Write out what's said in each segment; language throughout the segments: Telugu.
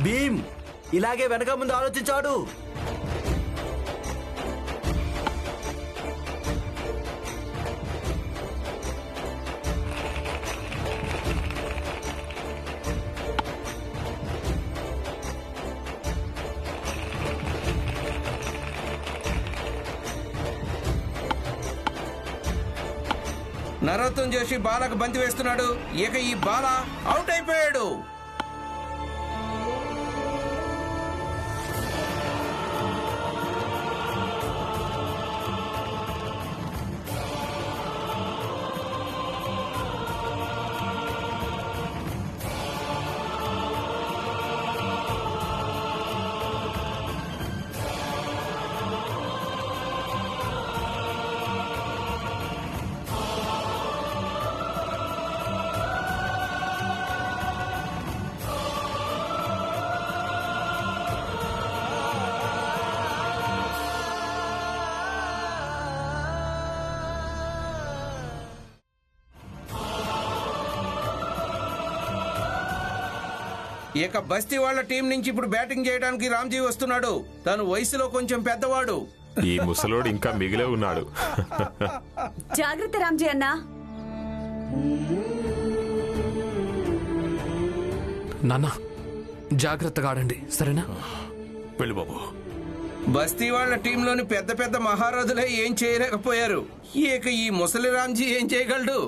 భీమ్ ఇలాగే వెనక ముందు ఆలోచించాడు. నరోత్తం జోషి బాలకు బంతి వేస్తున్నాడు. ఇక ఈ బాల అవుట్ అయిపోయాడు. ఇక బస్తీ వాళ్ళ టీం నుంచి ఇప్పుడు బ్యాటింగ్ చేయడానికి రామ్జీ వస్తున్నాడు. తను వయసులో కొంచెం పెద్దవాడు. ఈ ముసలోడు ఇంకా మిగిలే ఉన్నాడు. జాగ్రత్త రామ్జీ అన్నా. నాన్న జాగ్రత్తగా ఆడండి, సరేనా? వెళ్ళు బాబు. బస్తీ వాళ్ళ టీంలోని పెద్ద పెద్ద మహారాజులే ఏం చేయలేకపోయారు. ఇక ఈ ముసలి రామ్జీ ఏం చేయగలడు?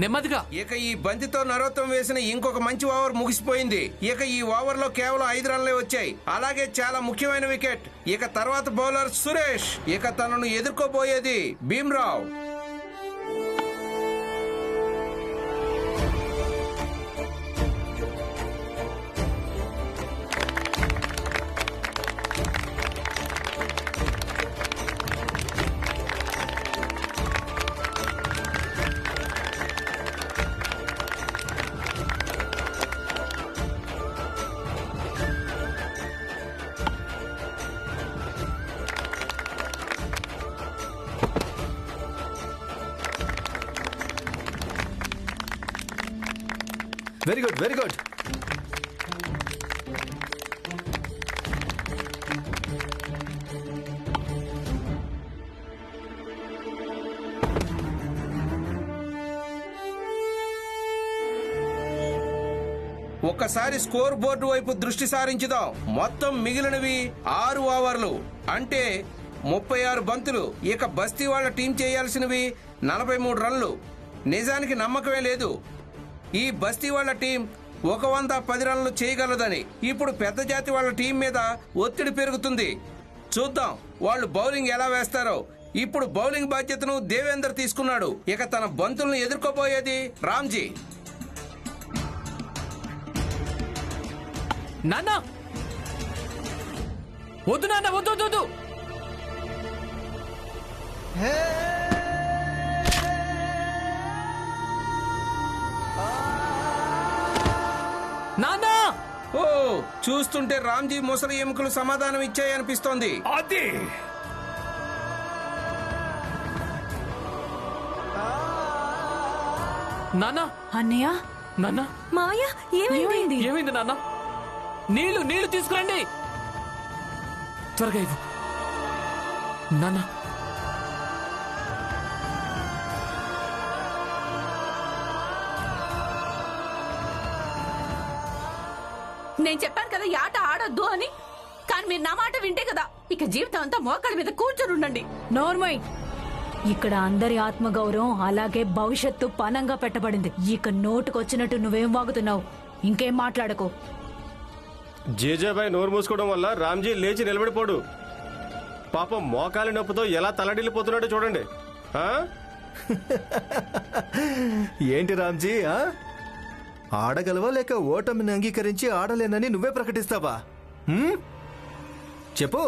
నెమ్మదిగా. ఇక ఈ బంతితో నరోత్తం వేసిన ఇంకొక మంచి ఓవర్ ముగిసిపోయింది. ఇక ఈ ఓవర్ లో కేవలం 5 రన్లే వచ్చాయి. అలాగే చాలా ముఖ్యమైన వికెట్. ఇక తర్వాత బౌలర్ సురేష్. ఇక తనను ఎదుర్కోబోయేది Bhimrao. Very good, very good. ఒక్కసారి స్కోర్ బోర్డు వైపు దృష్టి సారించుదాం. మొత్తం మిగిలినవి 6 ఓవర్లు, అంటే 36 బంతులు. ఇక బస్తీ వాళ్ళ టీం చేయాల్సినవి 43 రన్లు. నిజానికి నమ్మకమే లేదు ఈ బస్తీ వాళ్ళ టీం 110 రన్లు చేయగలదని. ఇప్పుడు పెద్ద జాతి వాళ్ళ టీం మీద ఒత్తిడి పెరుగుతుంది. చూద్దాం వాళ్ళు బౌలింగ్ ఎలా వేస్తారో. ఇప్పుడు బౌలింగ్ బాధ్యతను దేవేందర్ తీసుకున్నాడు. ఇక తన బంతులను ఎదుర్కోబోయేది రామ్జీ. నాన్న వద్దు, నాన్న వద్దు వద్దు వద్దు. నాన్న! ఓ, చూస్తుంటే రామ్జీ ముసలి ఎముకలు సమాధానం ఇచ్చాయనిపిస్తోంది. అది నాన్న! అన్నయ్య, నాన్న మాయా ఏమైంది? ఏమైంది నాన్న? నీళ్లు తీసుకురండి త్వరగా. ఇవ్వు నాన్న. నేను చెప్పాను కదా ఈ ఆట ఆడొద్దు అని, కానీ మీరు నా మాట వింటే కదా ఇక జీవితం అంతా మోకాళ్ళ మీద కూర్చొని ఉండండి. నోర్మై, ఇక్కడ అందరి ఆత్మగౌరవం అలాగే భవిష్యత్తు పనంగా పెట్టబడింది. ఇక నోటుకొచ్చినట్టు నువ్వేం వాగుతున్నావు? ఇంకేం మాట్లాడకు. జేజాబాయ్ నోరు మూసుకోవడం వల్ల రామ్జీ లేచి నిలబడిపోడు. పాపం మోకాలి నొప్పుతో ఎలా తలడిల్లిపోతున్నాడో చూడండి. ఏంటి రామ్జీ, ఆడగలవా లేక ఓటమిని అంగీకరించి ఆడలేనని నువ్వే ప్రకటిస్తావా? చెప్పు.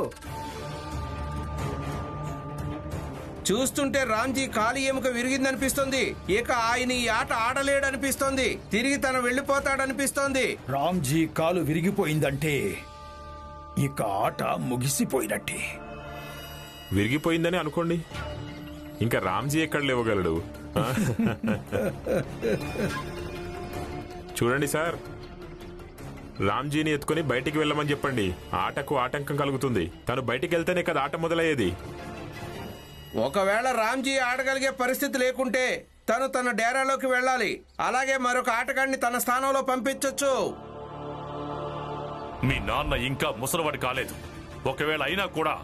చూస్తుంటే రామ్జీ కాలి ఎముక విరిగిందనిపిస్తోంది. ఇక ఆయన ఈ ఆట ఆడలేడనిపిస్తోంది. తిరిగి తను వెళ్లిపోతాడనిపిస్తోంది. రామ్జీ కాలు విరిగిపోయిందంటే ఇక ఆట ముగిసిపోయినట్టే. విరిగిపోయిందని అనుకోండి, ఇంకా రామ్జీ ఎక్కడ లేవగలడు? చూడండి సార్, రామ్జీని ఎత్తుకొని బయటికి వెళ్ళమని చెప్పండి. ఆటకు ఆటంకం కలుగుతుంది. తను బయటికి వెళ్తేనే కదా ఆట మొదలయ్యేది. ఒకవేళ రామ్జీ ఆడగలిగే పరిస్థితి లేకుంటే తను తన డేరాలోకి వెళ్ళాలి. అలాగే మరొక ఆటగాడిని తన స్థానంలో పంపించొచ్చు. మీ నాన్న ఇంకా ముసలివాడు కాలేదు. ఒకవేళ అయినా కూడా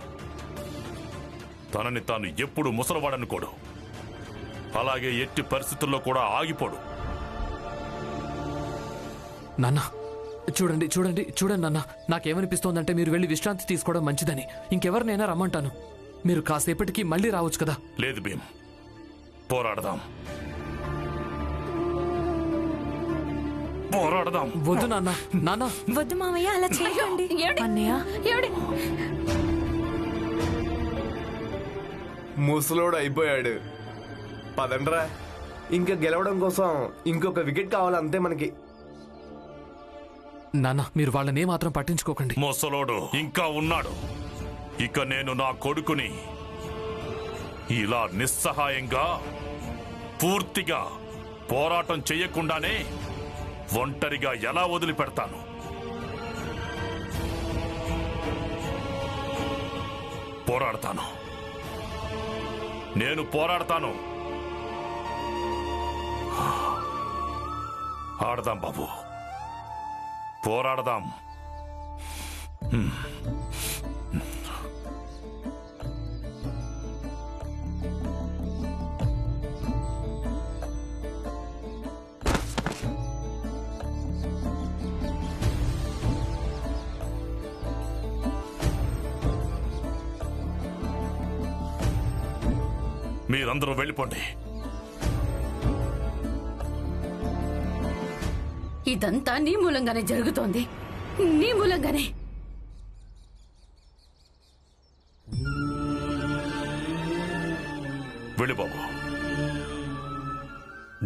తనని తాను ఎప్పుడు ముసలివాడనుకోడు. అలాగే ఎట్టి పరిస్థితుల్లో కూడా ఆగిపోడు. నాన్న చూడండి చూడండి చూడండి నాన్న, నాకేమనిపిస్తోందంటే మీరు వెళ్ళి విశ్రాంతి తీసుకోవడం మంచిదని. ఇంకెవరినైనా రమ్మంటాను. మీరు కాసేపటికి మళ్ళీ రావచ్చు కదా. లేదు భీమ్, పోరాడదాం. పోరాడదాం. వద్దు నాన్న. నాన్న వద్దు మామయ్య, అలా చేయకండి. అన్నయ్య ముసలోడు అయిపోయాడు. పదండ్రా, ఇంకా గెలవడం కోసం ఇంకొక వికెట్ కావాలి అంతే మనకి. నాన్న మీరు వాళ్ళని మాత్రం పట్టించుకోకండి. ముసలోడు ఇంకా ఉన్నాడు. ఇక నేను నా కొడుకుని ఇలా నిస్సహాయంగా పూర్తిగా పోరాటం చెయ్యకుండానే ఒంటరిగా ఎలా వదిలిపెడతాను? పోరాడతాను. నేను పోరాడతాను. ఆడదాం బాబు, పోరాడదాం. మీరందరూ వెళ్ళిపోండి. ఇదంతా నీ మూలంగానే జరుగుతోంది. నీ మూలంగానే. వెళ్ళి బాబు.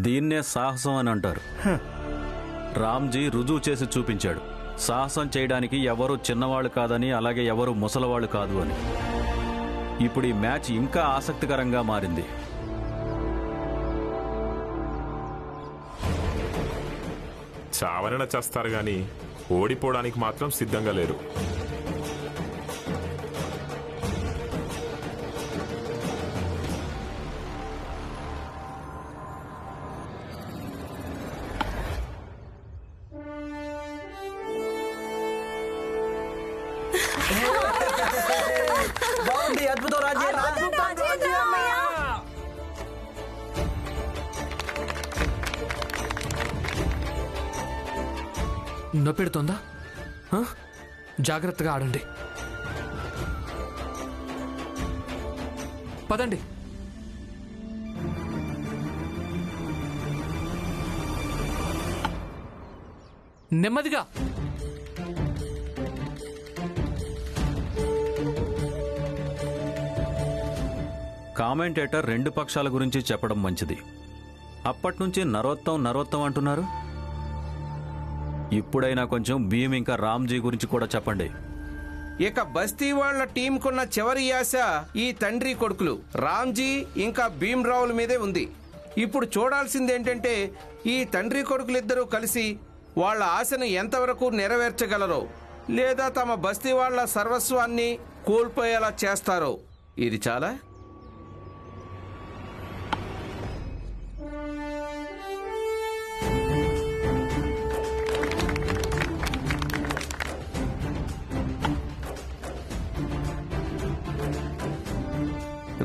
దీన్నే సాహసం అని అంటారు. రామ్జీ రుజువు చేసి చూపించాడు. సాహసం చేయడానికి ఎవరు చిన్నవాళ్ళు కాదని, అలాగే ఎవరు ముసలవాళ్ళు కాదు అని. ఇప్పుడు ఈ మ్యాచ్ ఇంకా ఆసక్తికరంగా మారింది. చావనన చేస్తారు గాని ఓడిపోవడానికి మాత్రం సిద్ధంగా లేరు. బాగుంది, అద్భుతం రాజీ. నొప్పెడుతోందా? జాగ్రత్తగా ఆడండి. పదండి. నెమ్మదిగా. కామెంటేటర్ రెండు పక్షాల గురించి చెప్పడం మంచిది. అప్పట్నుంచి నరోత్తం అంటున్నారు. ఇప్పుడైనా కొంచెం భీమ్ ఇంకా రామ్జీ గురించి కూడా చెప్పండి. ఇక బస్తీ వాళ్ల టీంకున్న చివరి ఆశ ఈ తండ్రి కొడుకులు రామ్జీ ఇంకా భీమ్రావుల మీదే ఉంది. ఇప్పుడు చూడాల్సిందేంటంటే ఈ తండ్రి కొడుకులిద్దరూ కలిసి వాళ్ళ ఆశను ఎంతవరకు నెరవేర్చగలరో, లేదా తమ బస్తీ వాళ్ల సర్వస్వాన్ని కోల్పోయేలా చేస్తారో. ఇది చాలా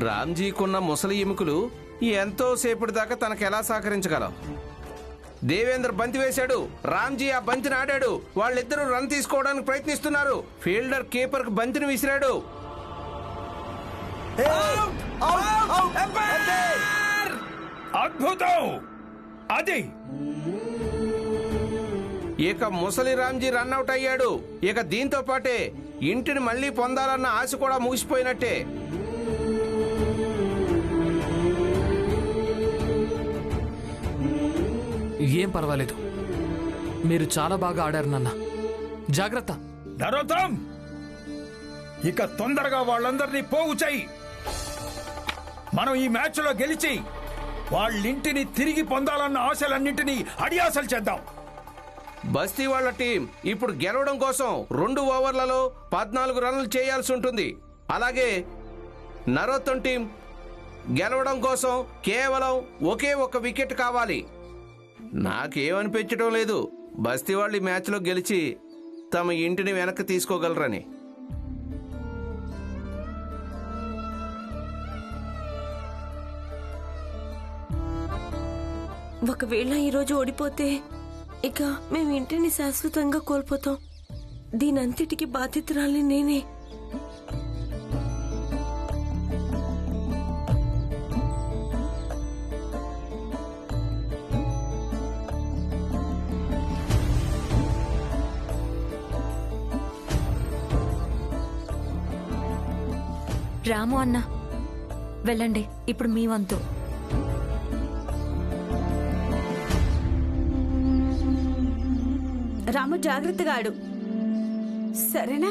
రామ్జీకున్న ముసలి ఎముకలు ఎంతో సేపటి దాకా తనకెలా సహకరించగలవు? దేవేంద్ర బంతి వేశాడు, రామ్జీ ఆ బంతిని ఆడాడు. వాళ్ళిద్దరూ రన్ తీసుకోవడానికి ప్రయత్నిస్తున్నారు. ఫీల్డర్ కీపర్ కు బంతిని విసిరాడు. అద్భుతం! అది ఇక ముసలి రామ్జీ రన్అట్ అయ్యాడు. ఇక దీంతో పాటే ఇంటిని మళ్లీ పొందాలన్న ఆశ కూడా ముగిసిపోయినట్టే. ఏం పర్వాలేదు, మీరు చాలా బాగా ఆడారు నాన్న. జాగ్రత్త. నరోత్తం, ఇక తొందరగా వాళ్ళందరినీ పోగు చెయ్యి. మనం ఈ మ్యాచ్లో గెలిచి వాళ్ళింటిని తిరిగి పొందాలన్న ఆశలన్నింటినీ అడియాసలు చేద్దాం. బస్తీ వాళ్ళ టీం ఇప్పుడు గెలవడం కోసం 2 ఓవర్లలో 14 రన్లు చేయాల్సి ఉంటుంది. అలాగే నరోత్తమ్ టీం గెలవడం కోసం కేవలం ఒకే ఒక వికెట్ కావాలి. నాకేమనిపించడం లేదు బస్తీ వాళ్ళు ఈ మ్యాచ్లో గెలిచి తమ ఇంటిని వెనక్కి తీసుకోగలరని. ఒకవేళ ఈరోజు ఓడిపోతే ఇక మేము ఇంటిని శాశ్వతంగా కోల్పోతాం. దీనంతటికి బాధితురాలి నేనే. రాము అన్న వెళ్ళండి, ఇప్పుడు మీ వంతు. రాము జాగ్రత్తగా ఆడు, సరేనా?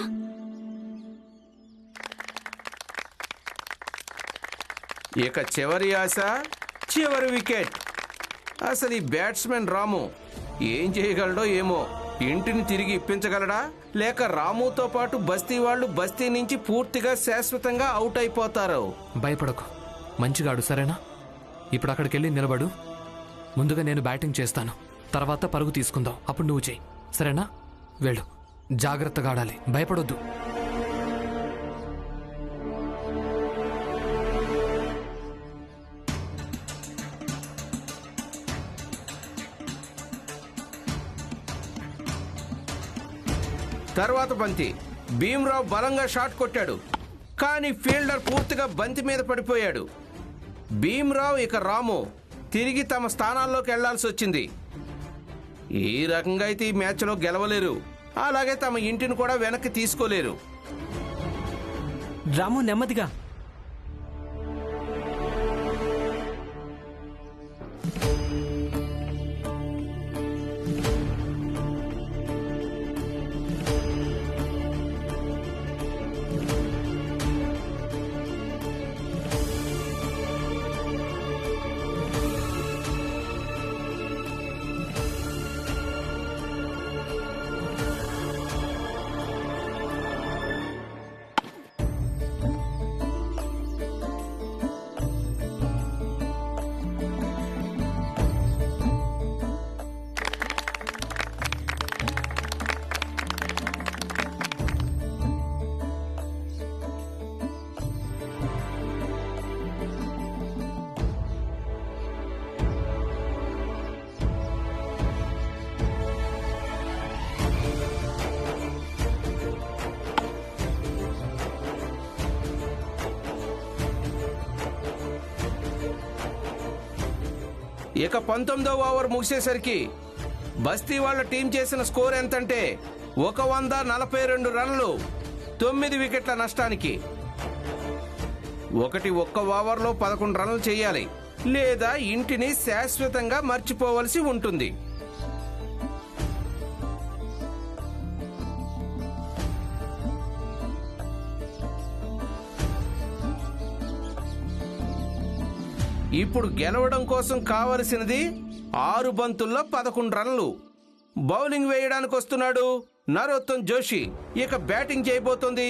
ఇక చివరి ఆశ, చివరి వికెట్. అసలు ఈ బ్యాట్స్మెన్ రాము ఏం చేయగలడో ఏమో. ఇంటిని తిరిగి ఇప్పించగలడా, లేక రాముతో పాటు బస్తీ వాళ్ళు బస్తీ నుంచి పూర్తిగా శాశ్వతంగా అవుట్ అయిపోతారు? భయపడకు, మంచిగా ఆడు, సరేనా? ఇప్పుడు అక్కడికి వెళ్ళి నిలబడు. ముందుగా నేను బ్యాటింగ్ చేస్తాను, తర్వాత పరుగు తీసుకుందాం, అప్పుడు నువ్వు చెయ్యి, సరేనా? వెళ్ళు, జాగ్రత్తగా ఆడాలి, భయపడొద్దు. తర్వాత బంతి. భీమ్రావ్ బలంగా షాట్ కొట్టాడు, కానీ ఫీల్డర్ పూర్తిగా బంతి మీద పడిపోయాడు. భీమ్రావ్ ఇక రాము తిరిగి తమ స్థానాల్లోకి వెళ్లాల్సి వచ్చింది. ఈ రకంగా అయితే ఈ మ్యాచ్లో గెలవలేరు, అలాగే తమ ఇంటిని కూడా వెనక్కి తీసుకోలేరు. రాము నెమ్మదిగా. ఇక 19వ ఓవర్ ముగిసేసరికి బస్తీ వాళ్ళ టీం చేసిన స్కోర్ ఎంతంటే 142 రన్లు, 9 వికెట్ల నష్టానికి. ఒక్క ఓవర్లో 11 రన్లు చేయాలి, లేదా ఇంటిని శాశ్వతంగా మర్చిపోవలసి ఉంటుంది. ఇప్పుడు గెలవడం కోసం కావలసినది 6 బంతుల్లో 11 రన్లు. బౌలింగ్ వేయడానికి వస్తున్నాడు నరోత్తమ్ జోషి. ఇక బ్యాటింగ్ చేయబోతోంది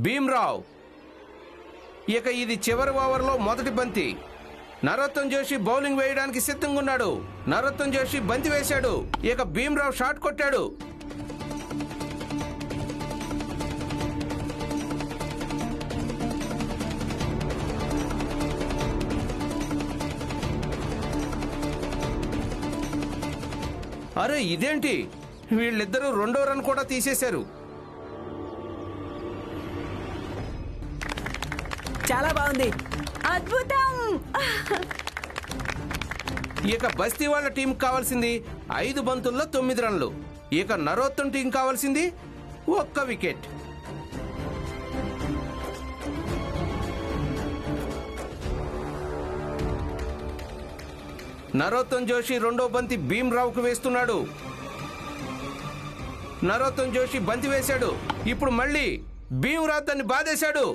భీమ్రావ్. ఇక ఇది చివరి ఓవర్లో మొదటి బంతి. నరోత్తమ్ జోషి బౌలింగ్ వేయడానికి సిద్ధంగా ఉన్నాడు. నరోత్తమ్ జోషి బంతి వేశాడు, ఇక భీమ్రావ్ షాట్ కొట్టాడు. అరే ఇదేంటి, వీళ్ళిద్దరూ 2వ రన్ కూడా తీసేశారు. చాలా బాగుంది, అద్భుతం. ఇక బస్తీ వాళ్ళ టీం కావాల్సింది 5 బంతుల్లో 9 రన్లు. ఇక నరోత్తమ్ టీం కావాల్సింది 1 వికెట్. నరోత్తమ్ జోషి 2వ బంతి భీమ్రావ్కు వేస్తున్నాడు. నరోత్తమ్ జోషి బంతి వేశాడు, ఇప్పుడు మళ్ళీ భీమరావు దాన్ని బాధేశాడు.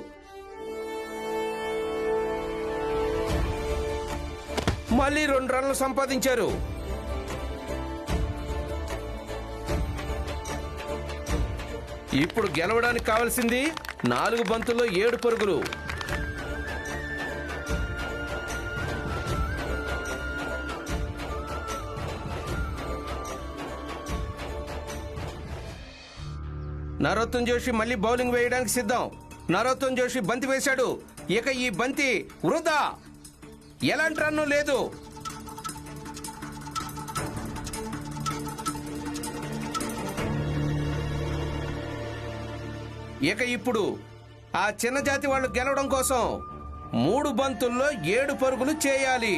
మళ్ళీ 2 రన్లు సంపాదించారు. ఇప్పుడు గెలవడానికి కావాల్సింది 4 బంతుల్లో 7 పరుగులు. నరోత్తం జోషి మళ్ళీ బౌలింగ్ వేయడానికి సిద్ధం. నరోత్తం జోషి బంతి వేశాడు. ఇక ఈ బంతి వృధా, ఎలాంటి రన్ను లేదు. ఇక ఇప్పుడు ఆ చిన్న జాతి వాళ్ళు గెలవడం కోసం 3 బంతుల్లో 7 పరుగులు చేయాలి.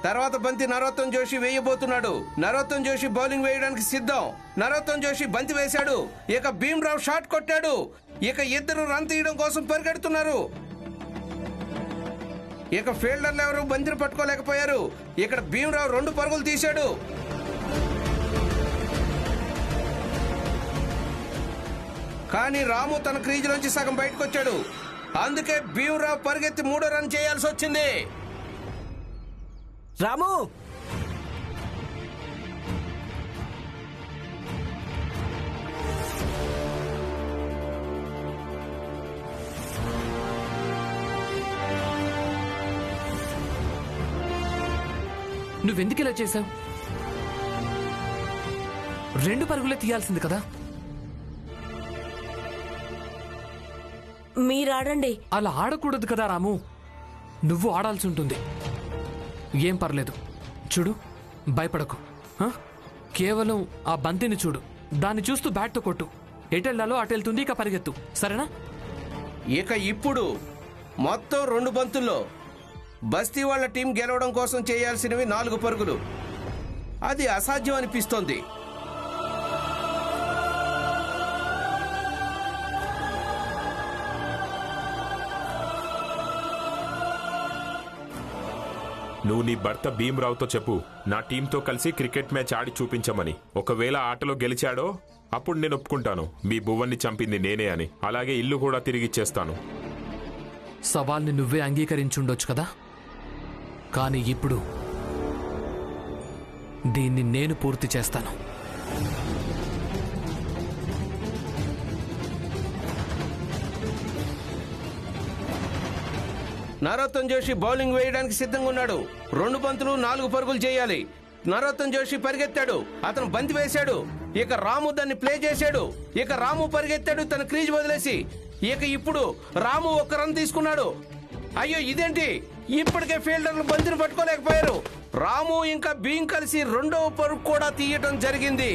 తర్వాత బంతి నరోత్తం జోషి వేయబోతున్నాడు. నరోత్తం జోషి బౌలింగ్ వేయడానికి సిద్ధం. నరోత్తం జోషి బంతి వేశాడు. ఇక భీమరావు షాట్ కొట్టాడు. ఇక ఇద్దరు రన్ తీయడం కోసం పరిగెడుతున్నారు. ఇక ఫీల్డర్లు ఎవరు బంతిని పట్టుకోలేకపోయారు. ఇక్కడ భీమరావు 2 పరుగులు తీశాడు. కానీ రాము తన క్రీజులోంచి సగం బయటకు వచ్చాడు. అందుకే భీమరావు పరిగెత్తి 3వ రన్ చేయాల్సి వచ్చింది. రాము, నువ్వెందుకు ఇలా చేశావు? 2 పరుగులే తీయాల్సింది కదా. మీరాడండి. అలా ఆడకూడదు కదా రాము. నువ్వు ఆడాల్సి ఉంటుంది. ఏం పర్లేదు, చూడు, భయపడకు. కేవలం ఆ బంతిని చూడు, దాన్ని చూస్తూ బ్యాట్తో కొట్టు. ఎటెళ్లాలో అటెళ్తుంది, ఇక పరిగెత్తు, సరేనా? ఇక ఇప్పుడు మొత్తం 2 బంతుల్లో బస్తీ వాళ్ళ టీం గెలవడం కోసం చేయాల్సినవి 4 పరుగులు. అది అసాధ్యం అనిపిస్తోంది. నువ్వు నీ భర్త భీమరావుతో చెప్పు, నా టీంతో కలిసి క్రికెట్ మ్యాచ్ ఆడి చూపించమని. ఒకవేళ ఆటలో గెలిచాడో అప్పుడు నేను ఒప్పుకుంటాను మీ బువ్వన్ని చంపింది నేనే అని. అలాగే ఇల్లు కూడా తిరిగిచ్చేస్తాను. సవాల్ని నువ్వే అంగీకరించుండొచ్చు కదా, కానీ ఇప్పుడు దీన్ని నేను పూర్తి చేస్తాను. నరోత్తం జోషి బౌలింగ్ వేయడానికి సిద్ధంగా ఉన్నాడు. 2 బంతులు 4 పరుగులు చేయాలి. నరోత్తం జోషి పరిగెత్తాడు. అతను బంతి వేశాడు. ఇక రాము దాన్ని ప్లే చేశాడు. ఇక రాము పరిగెత్తాడు తన క్రీజ్ వదిలేసి. ఇక ఇప్పుడు రాము 1 రన్ తీసుకున్నాడు. అయ్యో, ఇదేంటి? ఇప్పటికే ఫీల్డర్లు బంతిని పట్టుకోలేకపోయారు. రాము ఇంకా భీం కలిసి 2వ పరుగు కూడా తీయటం జరిగింది.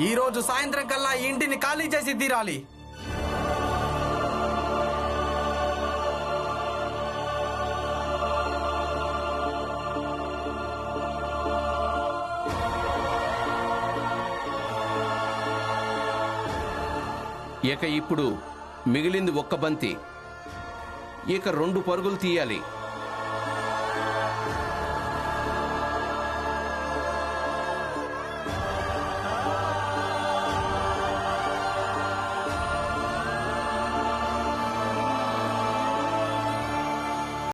ఈ రోజు సాయంత్రం కల్లా ఈ ఇంటిని ఖాళీ చేసి తీరాలి. ఇక ఇప్పుడు మిగిలింది 1 బంతి. ఇక 2 పరుగులు తీయాలి.